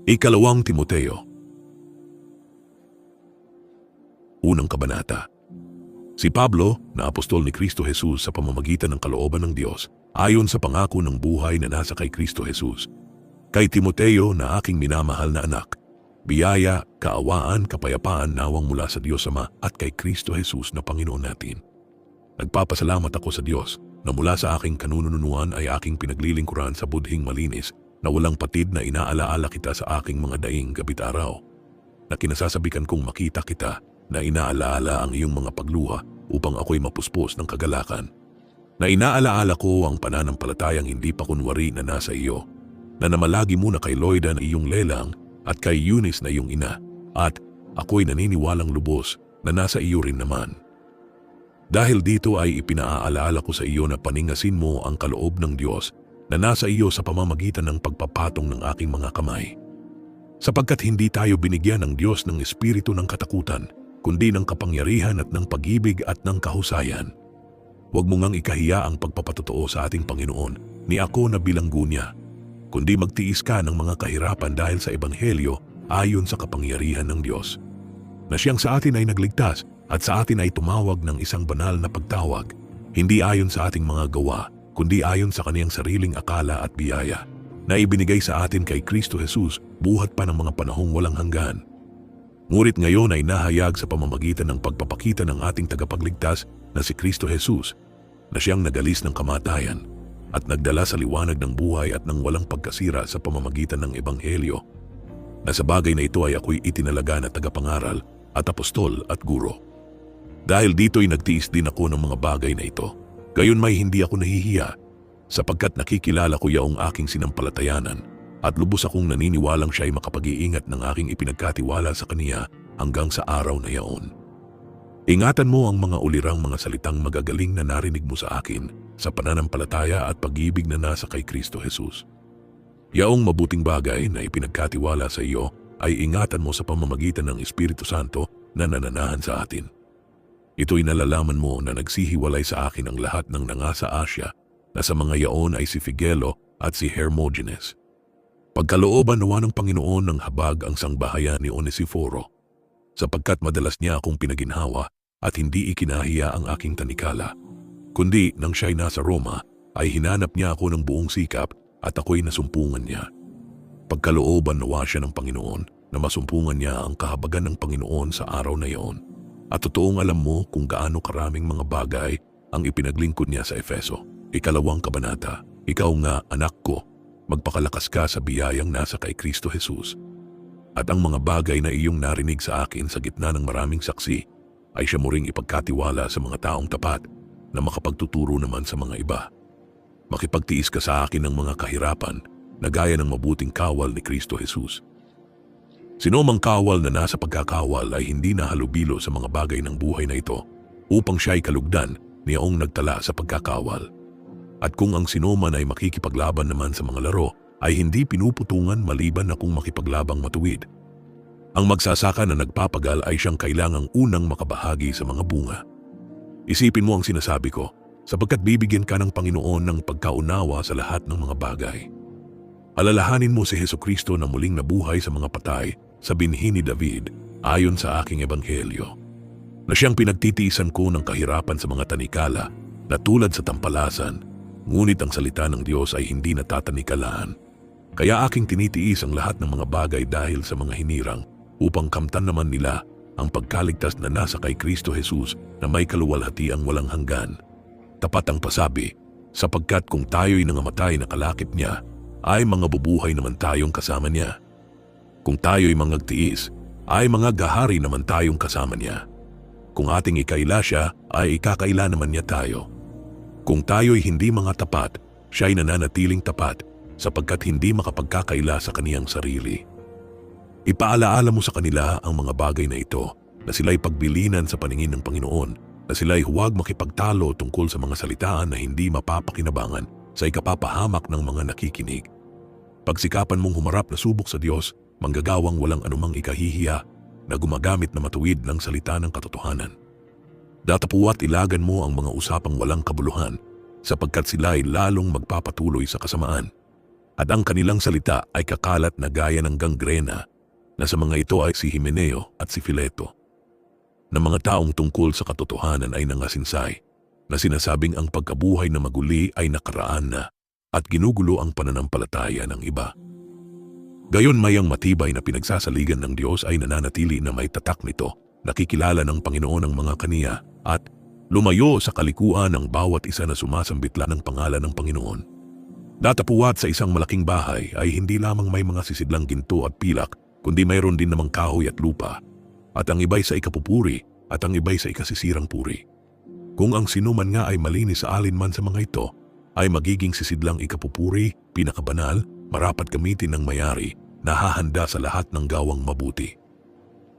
Ikalawang Timoteo, unang kabanata. Si Pablo, na apostol ni Kristo Jesus sa pamamagitan ng kalooban ng Diyos, ayon sa pangako ng buhay na nasa kay Kristo Jesus. Kay Timoteo na aking minamahal na anak, biyaya, kaawaan, kapayapaan nawang mula sa Diyos Ama at kay Kristo Jesus na Panginoon natin. Nagpapasalamat ako sa Diyos na mula sa aking kanununuan ay aking pinaglilingkuran sa budhing malinis na walang patid na inaalaala kita sa aking mga daing gabit araw. Na kinasasabikan kong makita kita na inaalaala ang iyong mga pagluha upang ako'y mapuspos ng kagalakan. Na inaalaala ko ang pananampalatayang hindi pa kunwari na nasa iyo, na namalagi muna kay Loida na iyong lelang at kay Eunice na iyong ina, at ako'y naniniwalang lubos na nasa iyo rin naman. Dahil dito ay ipinaalala ko sa iyo na paningasin mo ang kaloob ng Diyos na nasa iyo sa pamamagitan ng pagpapatong ng aking mga kamay. Sapagkat hindi tayo binigyan ng Diyos ng espiritu ng katakutan, kundi ng kapangyarihan at ng pag-ibig at ng kahusayan. Huwag mo ngang ikahiya ang pagpapatotoo sa ating Panginoon, ni ako na bilanggo niya, kundi magtiis ka ng mga kahirapan dahil sa Ebanghelyo ayon sa kapangyarihan ng Diyos. Na siyang sa atin ay nagligtas at sa atin ay tumawag ng isang banal na pagtawag, hindi ayon sa ating mga gawa, kundi ayon sa kaniyang sariling akala at biyaya, na ibinigay sa atin kay Kristo Jesus buhat pa ng mga panahong walang hanggan. Ngunit ngayon ay nahayag sa pamamagitan ng pagpapakita ng ating tagapagligtas na si Kristo Jesus, na siyang nagalis ng kamatayan at nagdala sa liwanag ng buhay at ng walang pagkasira sa pamamagitan ng Ebanghelyo. Na sa bagay na ito ay ako'y itinalaga na tagapangaral at apostol at guro. Dahil dito'y nagtiis din ako ng mga bagay na ito, gayon may hindi ako nahihiya, sapagkat nakikilala ko yaong aking sinampalatayanan, at lubos akong naniniwalang siya'y makapag-iingat ng aking ipinagkatiwala sa kaniya hanggang sa araw na yaon. Ingatan mo ang mga ulirang mga salitang magagaling na narinig mo sa akin sa pananampalataya at pag-ibig na nasa kay Kristo Jesus. Yaong mabuting bagay na ipinagkatiwala sa iyo ay ingatan mo sa pamamagitan ng Espiritu Santo na nananahan sa atin. Ito'y nalalaman mo na nagsihiwalay sa akin ang lahat ng nangasa Asya, na sa mga yaon ay si Figelo at si Hermogenes. Pagkalooban nawa ng Panginoon ng habag ang sangbahayan ni Onesiforo, sapagkat madalas niya akong pinaginhawa at hindi ikinahiya ang aking tanikala. Kundi nang siya'y nasa Roma, ay hinanap niya ako ng buong sikap at ako'y nasumpungan niya. Pagkalooban nawa siya ng Panginoon na masumpungan niya ang kahabagan ng Panginoon sa araw na iyon. At totoong alam mo kung gaano karaming mga bagay ang ipinaglingkod niya sa Efeso. Ikalawang kabanata. Ikaw nga, anak ko, magpakalakas ka sa biyayang nasa kay Kristo Jesus. At ang mga bagay na iyong narinig sa akin sa gitna ng maraming saksi, ay siya mo ring ipagkatiwala sa mga taong tapat na makapagtuturo naman sa mga iba. Makipagtiis ka sa akin ng mga kahirapan na gaya ng mabuting kawal ni Kristo Jesus. Sino mang kawal na nasa pagkakawal ay hindi nahalubilo sa mga bagay ng buhay na ito upang siya'y kalugdan niyaong nagtala sa pagkakawal. At kung ang sinuman ay makikipaglaban naman sa mga laro, ay hindi pinuputungan maliban na kung makipaglabang matuwid. Ang magsasaka na nagpapagal ay siyang kailangang unang makabahagi sa mga bunga. Isipin mo ang sinasabi ko, sapagkat bibigyan ka ng Panginoon ng pagkaunawa sa lahat ng mga bagay. Alalahanin mo si Hesukristo na muling nabuhay sa mga patay sa binhi ni David ayon sa aking Ebanghelyo. Na siyang pinagtitiisan ko ng kahirapan sa mga tanikala na tulad sa tampalasan, ngunit ang salita ng Diyos ay hindi natatanikalaan. Kaya aking tinitiis ang lahat ng mga bagay dahil sa mga hinirang upang kamtan naman nila ang pagkaligtas na nasa kay Kristo Jesus na may kaluwalhatiang walang hanggan. Tapat ang pasabi, sapagkat kung tayo'y nangamatay na kalakip niya, ay mga bubuhay naman tayong kasama niya. Kung tayo'y mangagtiis, ay mga gahari naman tayong kasama niya. Kung ating ikaila siya, ay ikakaila naman niya tayo. Kung tayo'y hindi mga tapat, siya'y nananatiling tapat sapagkat hindi makapagkakaila sa kaniyang sarili. Ipaalaala mo sa kanila ang mga bagay na ito, na sila'y pagbilinan sa paningin ng Panginoon, na sila'y huwag makipagtalo tungkol sa mga salitaan na hindi mapapakinabangan sa ikapapahamak ng mga nakikinig. Pagsikapan mong humarap na subok sa Diyos, manggagawang walang anumang ikahihiya na gumagamit na matuwid ng salita ng katotohanan. Datapuat ilagan mo ang mga usapang walang kabuluhan sapagkat sila'y lalong magpapatuloy sa kasamaan. At ang kanilang salita ay kakalat na gaya ng gangrena, na sa mga ito ay si Himeneo at si Fileto, na mga taong tungkol sa katotohanan ay nangasinsay, na sinasabing ang pagkabuhay na maguli ay nakaraan na at ginugulo ang pananampalataya ng iba. Gayon mayang matibay na pinagsasaligan ng Diyos ay nananatili na may tatak nito, nakikilala ng Panginoon ang mga kaniya at lumayo sa kalikuan ng bawat isa na sumasambitla ng pangalan ng Panginoon. Datapuwat sa isang malaking bahay ay hindi lamang may mga sisidlang ginto at pilak, kundi mayroon din namang kahoy at lupa, at ang iba'y sa ikapupuri at ang iba'y sa ikasisirang puri. Kung ang sinuman nga ay malinis sa alinman sa mga ito, ay magiging sisidlang ikapupuri, pinakabanal, marapat gamitin ng mayari, nahahanda sa lahat ng gawang mabuti.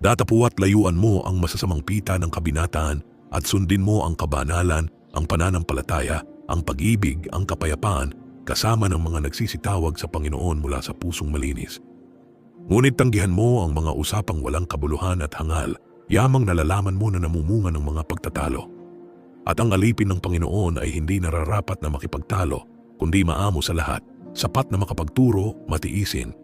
Datapuwat layuan mo ang masasamang pita ng kabinataan at sundin mo ang kabanalan, ang pananampalataya, ang pag-ibig, ang kapayapaan, kasama ng mga nagsisitawag sa Panginoon mula sa pusong malinis. Ngunit tanggihan mo ang mga usapang walang kabuluhan at hangal, yamang nalalaman mo na namumunga ng mga pagtatalo. At ang alipin ng Panginoon ay hindi nararapat na makipagtalo, kundi maamo sa lahat, sapat na makapagturo, matiisin.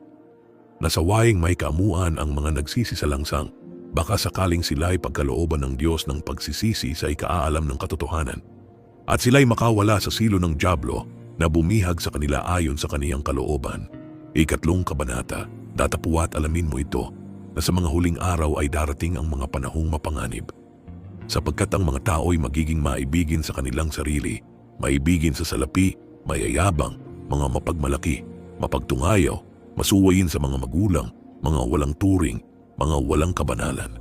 Nasawaing may kaamuan ang mga nagsisisalangsang, baka sakaling sila'y pagkalooban ng Diyos ng pagsisisi sa ikaalam ng katotohanan. At sila'y makawala sa silo ng dyablo na bumihag sa kanila ayon sa kaniyang kalooban. Ikatlong kabanata, datapuwat alamin mo ito, na sa mga huling araw ay darating ang mga panahong mapanganib. Sapagkat ang mga tao'y magiging maibigin sa kanilang sarili, maibigin sa salapi, mayayabang, mga mapagmalaki, mapagtungayaw, masuwayin sa mga magulang, mga walang turing, mga walang kabanalan.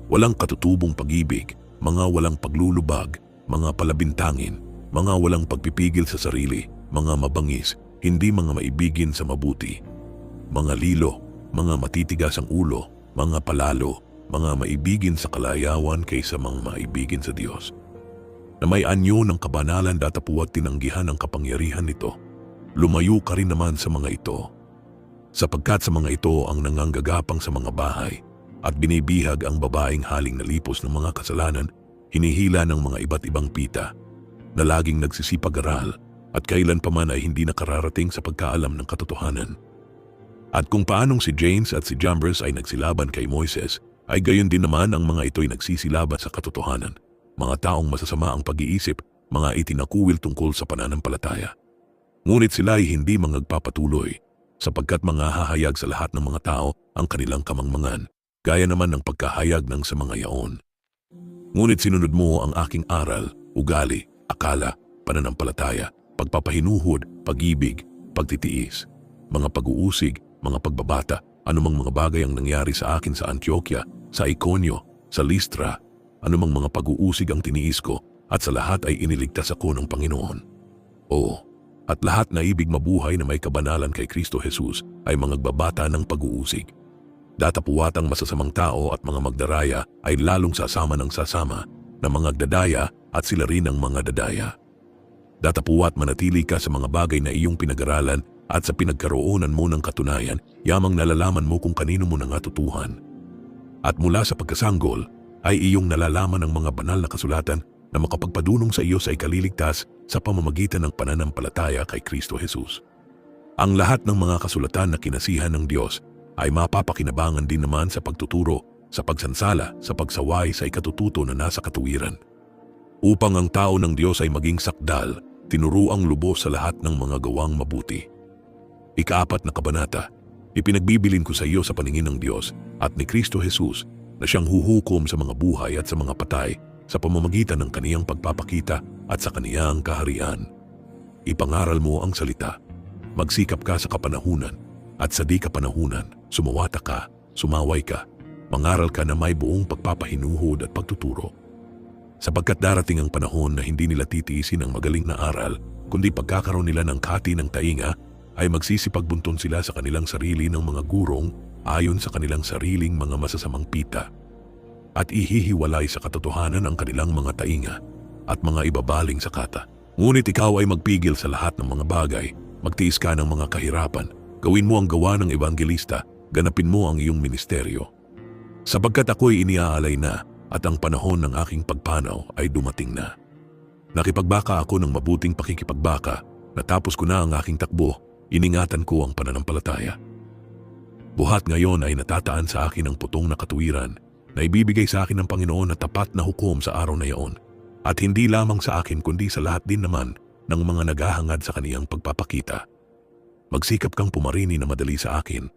Walang katutubong pag-ibig, mga walang paglulubag, mga palabintangin, mga walang pagpipigil sa sarili, mga mabangis, hindi mga maibigin sa mabuti, mga lilo, mga matitigas ang ulo, mga palalo, mga maibigin sa kalayawan kaysa mga maibigin sa Diyos. Na may anyo ng kabanalan datapuwat tinanggihan ang kapangyarihan nito, lumayo ka rin naman sa mga ito. Sapagkat sa mga ito ang nanganggagapang sa mga bahay at binibihag ang babaeng haling nalipos ng mga kasalanan, hinihila ng mga iba't ibang pita, na laging nagsisipag-aral at kailan pa man ay hindi nakararating sa pagkaalam ng katotohanan. At kung paanong si James at si Jambres ay nagsilaban kay Moises, ay gayon din naman ang mga ito'y nagsisilaban sa katotohanan, mga taong masasama ang pag-iisip, mga itinakuwil tungkol sa pananampalataya. Ngunit sila ay hindi magpapatuloy, sapagkat mga hahayag sa lahat ng mga tao ang kanilang kamangmangan, gaya naman ng pagkahayag ng sa mga yaon. Ngunit sinunod mo ang aking aral, ugali, akala, pananampalataya, pagpapahinuhod, pag-ibig, pagtitiis, mga pag-uusig, mga pagbabata, anumang mga bagay ang nangyari sa akin sa Antioquia, sa Iconio, sa Listra, anumang mga pag-uusig ang tiniis ko, at sa lahat ay iniligtas ako ng Panginoon. Oo, at lahat na ibig mabuhay na may kabanalan kay Kristo Jesus ay mga nagbabata ng pag-uusig. Datapuwat ang masasamang tao at mga magdaraya ay lalong sasama ng sasama na mga agdadaya at sila rin ang mga dadaya. Datapuwat manatili ka sa mga bagay na iyong pinag-aralan at sa pinagkaroonan mo ng katunayan, yamang nalalaman mo kung kanino mo nangatutuhan. At mula sa pagkasanggol ay iyong nalalaman ang mga banal na kasulatan na makapagpadunong sa iyo sa ikaliligtas sa pamamagitan ng pananampalataya kay Kristo Jesus. Ang lahat ng mga kasulatan na kinasihan ng Diyos ay mapapakinabangan din naman sa pagtuturo, sa pagsansala, sa pagsaway sa ikatututo na nasa katuwiran. Upang ang tao ng Diyos ay maging sakdal, tinuruang lubos sa lahat ng mga gawang mabuti. Ika-4 na kabanata, ipinagbibilin ko sa iyo sa paningin ng Diyos at ni Kristo Jesus na siyang huhukom sa mga buhay at sa mga patay sa pamamagitan ng kaniyang pagpapakita at sa kaniyang kaharian. Ipangaral mo ang salita, magsikap ka sa kapanahunan at sa di kapanahunan, sumawata ka, sumaway ka, mangaral ka na may buong pagpapahinuhod at pagtuturo. Sapagkat darating ang panahon na hindi nila titiisin ang magaling na aral, kundi pagkakaroon nila ng kati ng tainga, ay magsisipagbunton sila sa kanilang sarili ng mga gurong ayon sa kanilang sariling mga masasamang pita. At ihihiwalay sa katotohanan ang kanilang mga tainga at mga ibabaling sa kata. Ngunit ikaw ay magpigil sa lahat ng mga bagay, magtiis ka ng mga kahirapan, gawin mo ang gawa ng ebanghelista, ganapin mo ang iyong ministeryo. Sapagkat ako'y iniaalay na at ang panahon ng aking pagpanaw ay dumating na. Nakipagbaka ako ng mabuting pakikipagbaka, natapos ko na ang aking takbo, iningatan ko ang pananampalataya. Buhat ngayon ay natataan sa akin ang putong na katuwiran na ibibigay sa akin ng Panginoon na tapat na hukom sa araw na iyon. At hindi lamang sa akin kundi sa lahat din naman ng mga naghahangad sa kaniyang pagpapakita. Magsikap kang pumarini na madali sa akin.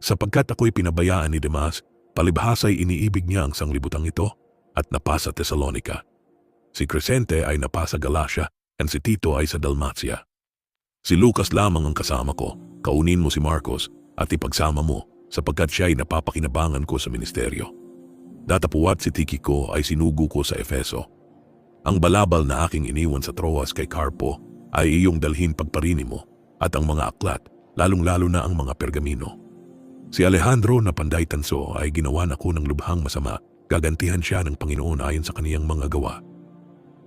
Sapagkat ako'y pinabayaan ni Demas, palibhasa'y iniibig niya ang sanglibutang ito at napasa Thessalonica. Si Crescente ay napasa Galacia at si Tito ay sa Dalmatia. Si Lucas lamang ang kasama ko. Kaunin mo si Marcos at ipagsama mo sapagkat siya ay napapakinabangan ko sa ministeryo. Datapuwat si Tychicus ay sinugo ko sa Efeso. Ang balabal na aking iniwan sa Troas kay Carpo ay iyong dalhin pagparini mo at ang mga aklat, lalong-lalo na ang mga pergamino. Si Alejandro na panday tanso ay ginawa na ko ng lubhang masama, gagantihan siya ng Panginoon ayon sa kaniyang mga gawa.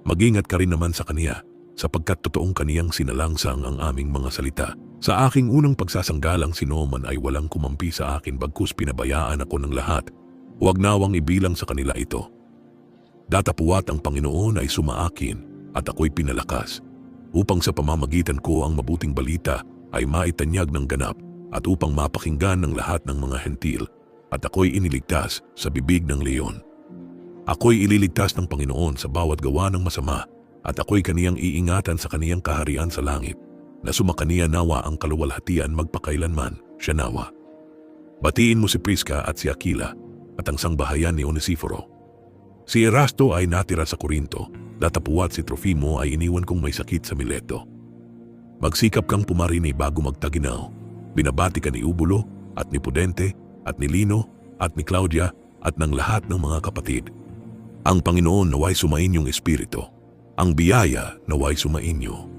Mag-ingat ka rin naman sa kaniya, sapagkat totoong kaniyang sinalangsang ang aming mga salita. Sa aking unang pagsasanggalang si Noman ay walang kumampi sa akin bagkus pinabayaan ako ng lahat. Huwag nawang ibilang sa kanila ito. Datapuwat ang Panginoon ay sumaakin at ako'y pinalakas, upang sa pamamagitan ko ang mabuting balita ay maitanyag ng ganap at upang mapakinggan ng lahat ng mga hentil at ako'y iniligtas sa bibig ng leon. Ako'y ililigtas ng Panginoon sa bawat gawa ng masama at ako'y kaniyang iingatan sa kaniyang kaharian sa langit na sumakaniya nawa ang kaluwalhatian magpakailanman, siya nawa. Batiin mo si Prisca at si Aquila at ang sangbahayan ni Onesiforo. Si Erasto ay natira sa Corinto, datapuwat si Trofimo ay iniwan kong may sakit sa Mileto. Magsikap kang pumarini bago magtaginaw. Binabati ka ni Ubulo at ni Pudente at ni Lino at ni Claudia at ng lahat ng mga kapatid. Ang Panginoon naway sumain yung espiritu. Ang biyaya naway sumainyo.